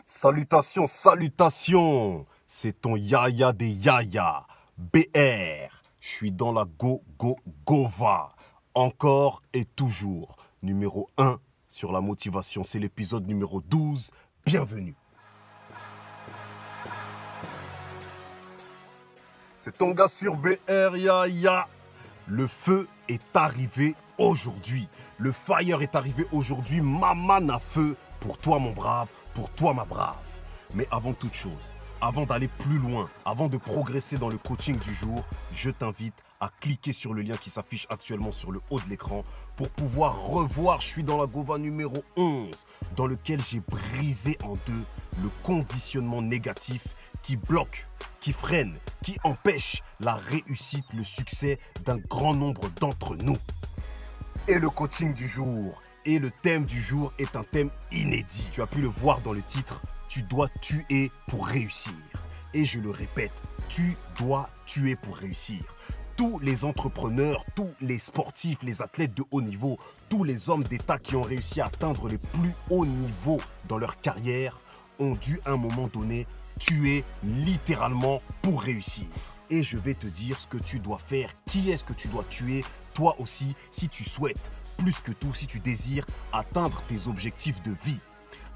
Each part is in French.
Salutations, salutations. C'est ton Yaya des Yaya, BR. Je suis dans la Gova. Encore et toujours. Numéro 1 sur la motivation. C'est l'épisode numéro 12. Bienvenue. C'est ton gars sur BR, Yaya. Le feu est arrivé aujourd'hui. Le fire est arrivé aujourd'hui. Maman à feu pour toi, mon brave. Pour toi, ma brave. Mais avant toute chose, avant d'aller plus loin, avant de progresser dans le coaching du jour, je t'invite à cliquer sur le lien qui s'affiche actuellement sur le haut de l'écran pour pouvoir revoir. Je suis dans la Gova numéro 11, dans lequel j'ai brisé en deux le conditionnement négatif qui bloque, qui freine, qui empêche la réussite, le succès d'un grand nombre d'entre nous. Et le coaching du jour, et le thème du jour est un thème inédit. Tu as pu le voir dans le titre, tu dois tuer pour réussir. Et je le répète, tu dois tuer pour réussir. Tous les entrepreneurs, tous les sportifs, les athlètes de haut niveau, tous les hommes d'État qui ont réussi à atteindre les plus hauts niveaux dans leur carrière ont dû à un moment donné tuer littéralement pour réussir. Et je vais te dire ce que tu dois faire, qui est-ce que tu dois tuer, toi aussi, si tu souhaites, plus que tout, si tu désires atteindre tes objectifs de vie,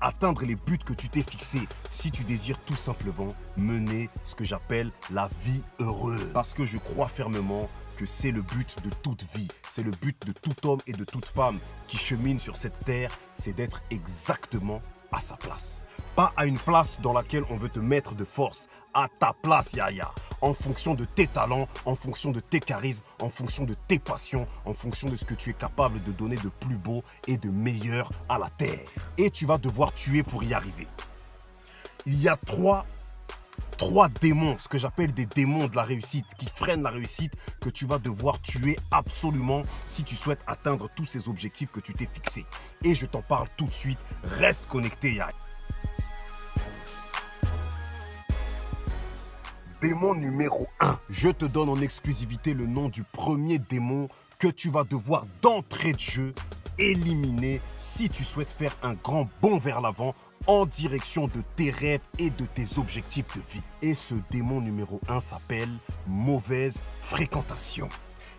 atteindre les buts que tu t'es fixés, si tu désires tout simplement mener ce que j'appelle la vie heureuse. Parce que je crois fermement que c'est le but de toute vie, c'est le but de tout homme et de toute femme qui chemine sur cette terre, c'est d'être exactement à sa place. Pas à une place dans laquelle on veut te mettre de force, à ta place, Yaya, en fonction de tes talents, en fonction de tes charismes, en fonction de tes passions, en fonction de ce que tu es capable de donner de plus beau et de meilleur à la terre. Et tu vas devoir tuer pour y arriver. Il y a trois démons, ce que j'appelle des démons de la réussite, qui freinent la réussite, que tu vas devoir tuer absolument si tu souhaites atteindre tous ces objectifs que tu t'es fixés. Et je t'en parle tout de suite. Reste connecté, Yaya. Démon numéro 1. Je te donne en exclusivité le nom du premier démon que tu vas devoir d'entrée de jeu éliminer si tu souhaites faire un grand bond vers l'avant en direction de tes rêves et de tes objectifs de vie. Et ce démon numéro 1 s'appelle mauvaise fréquentation.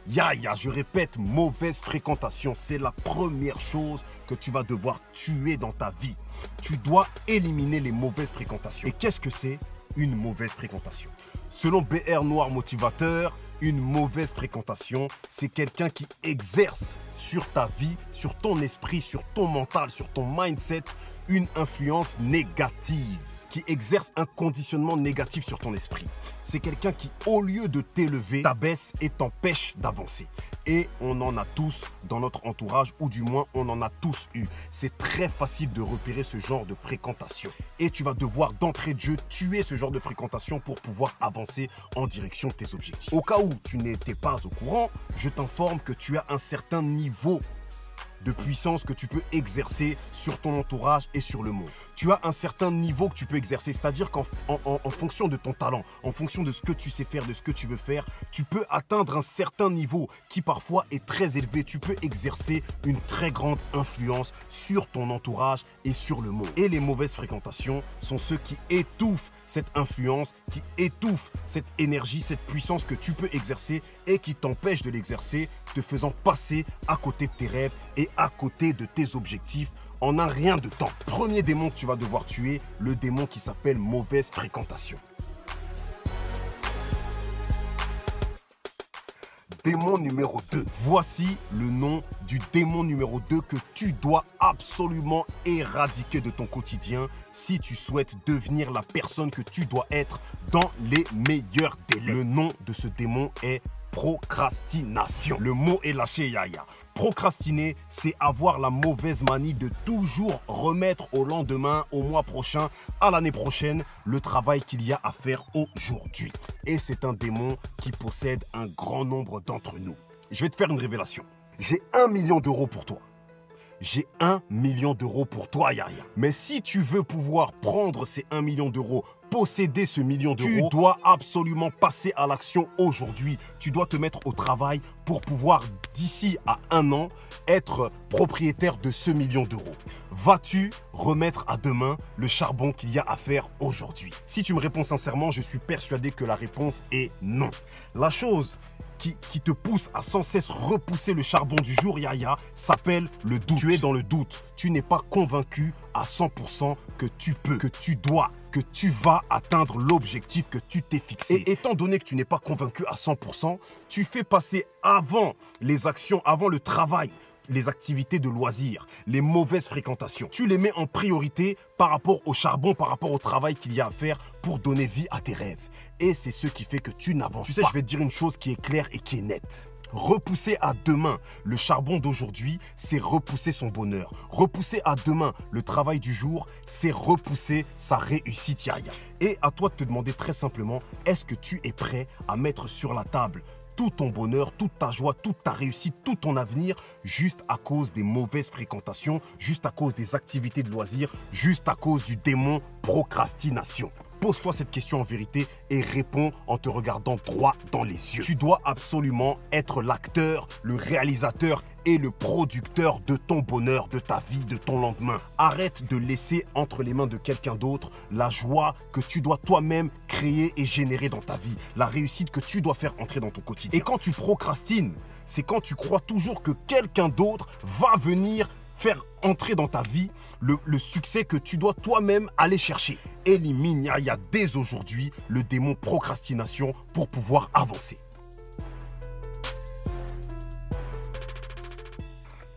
Yaya, je répète, mauvaise fréquentation, c'est la première chose que tu vas devoir tuer dans ta vie. Tu dois éliminer les mauvaises fréquentations. Et qu'est-ce que c'est une mauvaise fréquentation? Selon BR Noir Motivateur, une mauvaise fréquentation, c'est quelqu'un qui exerce sur ta vie, sur ton esprit, sur ton mental, sur ton mindset, une influence négative, qui exerce un conditionnement négatif sur ton esprit. C'est quelqu'un qui, au lieu de t'élever, t'abaisse et t'empêche d'avancer. Et on en a tous dans notre entourage, ou du moins on en a tous eu. C'est très facile de repérer ce genre de fréquentation. Et tu vas devoir d'entrée de jeu tuer ce genre de fréquentation pour pouvoir avancer en direction de tes objectifs. Au cas où tu n'étais pas au courant, je t'informe que tu as un certain niveau de puissance que tu peux exercer sur ton entourage et sur le monde. Tu as un certain niveau que tu peux exercer, c'est-à-dire qu'en fonction de ton talent, en fonction de ce que tu sais faire, de ce que tu veux faire, tu peux atteindre un certain niveau qui parfois est très élevé. Tu peux exercer une très grande influence sur ton entourage et sur le monde. Et les mauvaises fréquentations sont ceux qui étouffent cette influence, qui étouffe cette énergie, cette puissance que tu peux exercer et qui t'empêche de l'exercer, te faisant passer à côté de tes rêves et à côté de tes objectifs en un rien de temps. Premier démon que tu vas devoir tuer, le démon qui s'appelle mauvaise fréquentation. Démon numéro 2. Voici le nom du démon numéro 2 que tu dois absolument éradiquer de ton quotidien si tu souhaites devenir la personne que tu dois être dans les meilleurs délais. Le nom de ce démon est procrastination. Le mot est lâché, Yaya. Procrastiner, c'est avoir la mauvaise manie de toujours remettre au lendemain, au mois prochain, à l'année prochaine, le travail qu'il y a à faire aujourd'hui. Et c'est un démon qui possède un grand nombre d'entre nous. Je vais te faire une révélation. J'ai 1 million d'euros pour toi. j'ai 1 million d'euros pour toi, Yaya. Mais si tu veux pouvoir prendre ces 1 million d'euros, posséder ce million d'euros, tu dois absolument passer à l'action aujourd'hui. Tu dois te mettre au travail pour pouvoir, d'ici à 1 an, être propriétaire de ce million d'euros. Vas-tu remettre à demain le charbon qu'il y a à faire aujourd'hui? Si tu me réponds sincèrement, je suis persuadé que la réponse est non. La chose qui te pousse à sans cesse repousser le charbon du jour, Yaya, s'appelle le doute. Tu es dans le doute. Tu n'es pas convaincu à 100% que tu peux, que tu dois, que tu vas atteindre l'objectif que tu t'es fixé. Et étant donné que tu n'es pas convaincu à 100%, tu fais passer avant les actions, avant le travail, les activités de loisirs, les mauvaises fréquentations. Tu les mets en priorité par rapport au charbon, par rapport au travail qu'il y a à faire pour donner vie à tes rêves. Et c'est ce qui fait que tu n'avances pas. Tu sais, je vais te dire une chose qui est claire et qui est nette. Repousser à demain le charbon d'aujourd'hui, c'est repousser son bonheur. Repousser à demain le travail du jour, c'est repousser sa réussite, Yaya. Et à toi de te demander très simplement, est-ce que tu es prêt à mettre sur la table tout ton bonheur, toute ta joie, toute ta réussite, tout ton avenir, juste à cause des mauvaises fréquentations, juste à cause des activités de loisirs, juste à cause du démon procrastination? Pose-toi cette question en vérité et réponds en te regardant droit dans les yeux. Tu dois absolument être l'acteur, le réalisateur et le producteur de ton bonheur, de ta vie, de ton lendemain. Arrête de laisser entre les mains de quelqu'un d'autre la joie que tu dois toi-même créer et générer dans ta vie, la réussite que tu dois faire entrer dans ton quotidien. Et quand tu procrastines, c'est quand tu crois toujours que quelqu'un d'autre va venir faire entrer dans ta vie le succès que tu dois toi-même aller chercher. Élimine, Yaya, dès aujourd'hui le démon procrastination pour pouvoir avancer.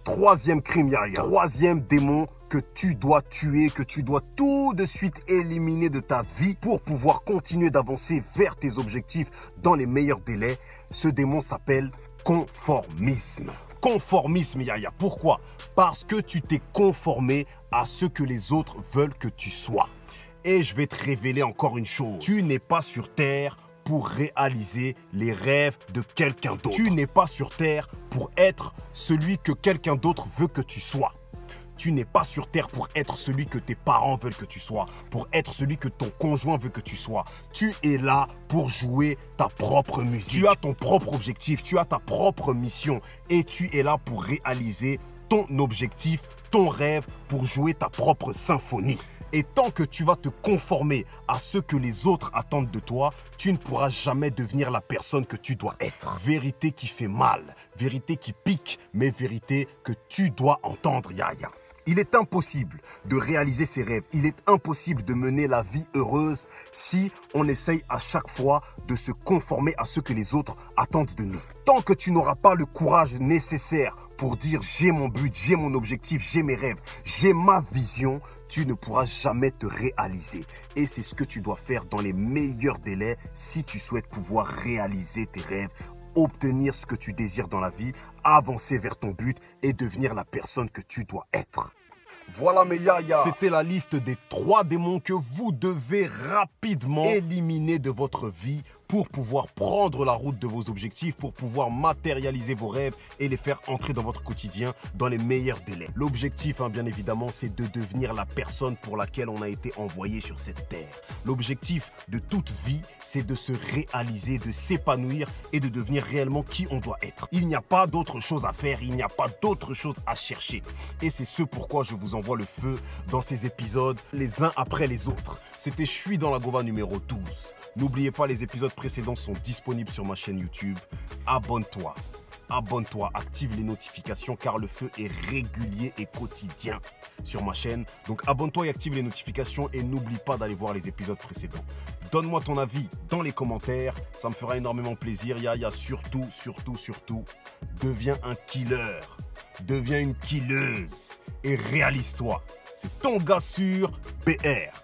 Troisième crime, Yaya. Troisième démon que tu dois tuer, que tu dois tout de suite éliminer de ta vie pour pouvoir continuer d'avancer vers tes objectifs dans les meilleurs délais. Ce démon s'appelle conformisme. Conformisme, Yaya. Pourquoi? Parce que tu t'es conformé à ce que les autres veulent que tu sois. Et je vais te révéler encore une chose. Tu n'es pas sur Terre pour réaliser les rêves de quelqu'un d'autre. Tu n'es pas sur Terre pour être celui que quelqu'un d'autre veut que tu sois. Tu n'es pas sur Terre pour être celui que tes parents veulent que tu sois, pour être celui que ton conjoint veut que tu sois. Tu es là pour jouer ta propre musique. Tu as ton propre objectif, tu as ta propre mission et tu es là pour réaliser ton objectif, ton rêve, pour jouer ta propre symphonie. Et tant que tu vas te conformer à ce que les autres attendent de toi, tu ne pourras jamais devenir la personne que tu dois être. Vérité qui fait mal, vérité qui pique, mais vérité que tu dois entendre, Yaya. Il est impossible de réaliser ses rêves. Il est impossible de mener la vie heureuse si on essaye à chaque fois de se conformer à ce que les autres attendent de nous. Tant que tu n'auras pas le courage nécessaire pour dire j'ai mon but, j'ai mon objectif, j'ai mes rêves, j'ai ma vision, tu ne pourras jamais te réaliser. Et c'est ce que tu dois faire dans les meilleurs délais si tu souhaites pouvoir réaliser tes rêves, obtenir ce que tu désires dans la vie, avancer vers ton but et devenir la personne que tu dois être. Voilà mes Yaya, c'était la liste des 3 démons que vous devez rapidement éliminer de votre vie pour pouvoir prendre la route de vos objectifs, pour pouvoir matérialiser vos rêves et les faire entrer dans votre quotidien dans les meilleurs délais. L'objectif, bien évidemment, c'est de devenir la personne pour laquelle on a été envoyé sur cette terre. L'objectif de toute vie, c'est de se réaliser, de s'épanouir et de devenir réellement qui on doit être. Il n'y a pas d'autre chose à faire, il n'y a pas d'autre chose à chercher. Et c'est ce pourquoi je vous envoie le feu dans ces épisodes, les uns après les autres. C'était Je suis dans la Gova numéro 12. N'oubliez pas, les épisodes précédents sont disponibles sur ma chaîne YouTube. Abonne-toi, active les notifications car le feu est régulier et quotidien sur ma chaîne. Donc abonne-toi et active les notifications et n'oublie pas d'aller voir les épisodes précédents. Donne-moi ton avis dans les commentaires, ça me fera énormément plaisir. Yaya, surtout, deviens un killer, deviens une killeuse et réalise-toi. C'est ton gars sûr, BR.